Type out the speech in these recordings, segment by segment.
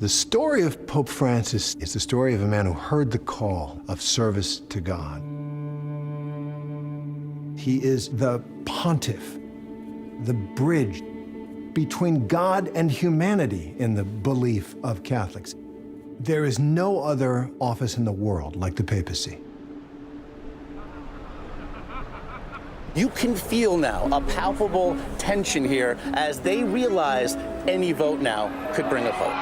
The story of Pope Francis is the story of a man who heard the call of service to God. He is the pontiff, the bridge between God and humanity in the belief of Catholics. There is no other office in the world like the papacy. You can feel now a palpable tension here as they realize any vote now could bring a vote.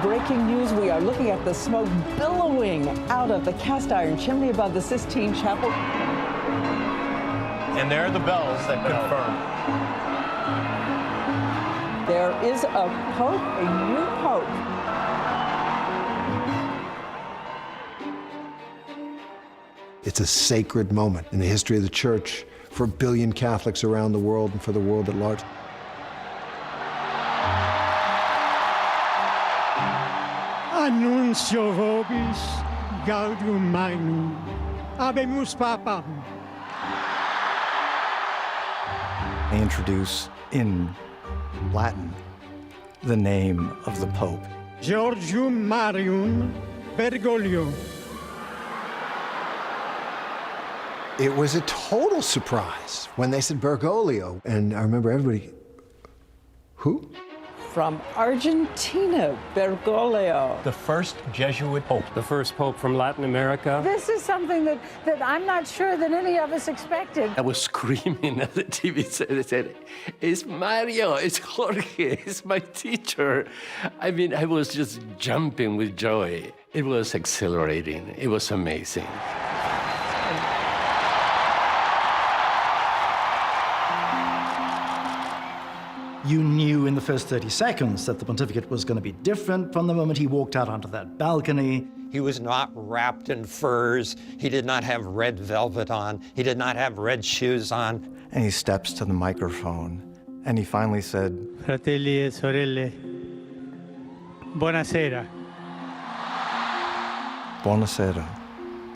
Breaking news, we are looking at the smoke billowing out of the cast iron chimney above the Sistine Chapel. And there are the bells that confirm. There is a pope, a new pope. It's a sacred moment in the history of the Church for 1 billion Catholics around the world and for the world at large. Annuncio vobis gaudium magnum, habemus papam. They introduce in Latin the name of the Pope. Jorge Mario Bergoglio. It was a total surprise when they said Bergoglio, and I remember everybody, who? From Argentina, Bergoglio. The first Jesuit pope. The first pope from Latin America. This is something that I'm not sure that any of us expected. I was screaming at the TV set. I said, it's Mario, it's Jorge, it's my teacher. I mean, I was just jumping with joy. It was exhilarating. It was amazing. You knew in the first 30 seconds that the pontificate was going to be different from the moment he walked out onto that balcony. He was not wrapped in furs. He did not have red velvet on. He did not have red shoes on. And he steps to the microphone, and he finally said, Fratelli e sorelle, buonasera. Buonasera,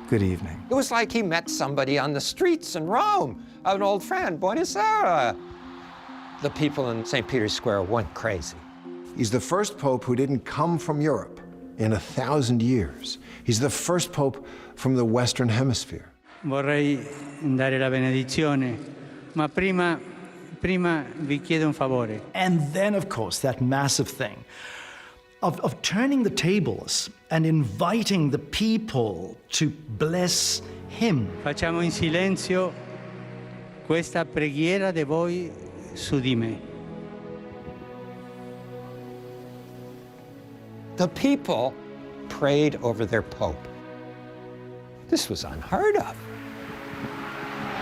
good evening. It was like he met somebody on the streets in Rome, an old friend, buonasera. The people in St. Peter's Square went crazy. He's the first pope who didn't come from Europe in 1,000 years. He's the first pope from the Western Hemisphere. Vorrei dare la benedizione, ma prima vi chiedo un favore. And then, of course, that massive thing of turning the tables and inviting the people to bless him. Facciamo in silenzio questa preghiera de voi su di me. The people prayed over their pope. This was unheard of.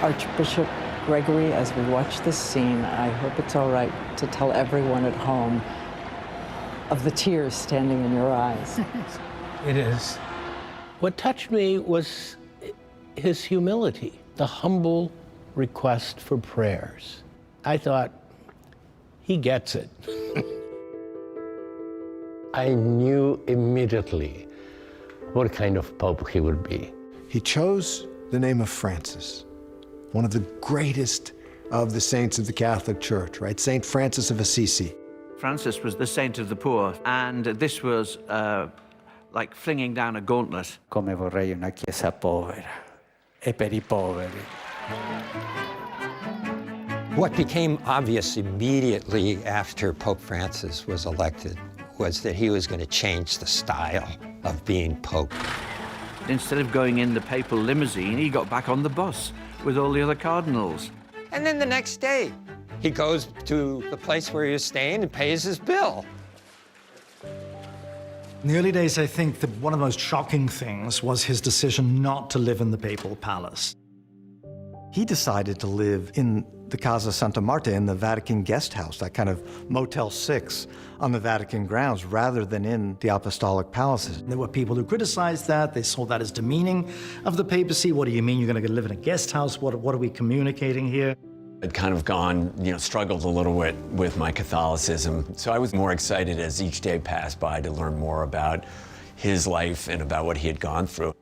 Archbishop Gregory, as we watch this scene, I hope it's all right to tell everyone at home of the tears standing in your eyes. It is. What touched me was his humility, the humble request for prayers. I thought, he gets it. I knew immediately what kind of pope he would be. He chose the name of Francis, one of the greatest of the saints of the Catholic Church, right? Saint Francis of Assisi. Francis was the saint of the poor, and this was like flinging down a gauntlet. Come vorrei una chiesa povera e per I poveri. What became obvious immediately after Pope Francis was elected was that he was going to change the style of being pope. Instead of going in the papal limousine, he got back on the bus with all the other cardinals. And then the next day, he goes to the place where he was staying and pays his bill. In the early days, I think that one of the most shocking things was his decision not to live in the papal palace. He decided to live in the Casa Santa Marta, in the Vatican guest house, that kind of Motel 6 on the Vatican grounds, rather than in the apostolic palaces. There were people who criticized that. They saw that as demeaning of the papacy. What do you mean you're going to live in a guest house? What are we communicating here? I'd kind of gone, struggled a little bit with my Catholicism. So I was more excited as each day passed by to learn more about his life and about what he had gone through.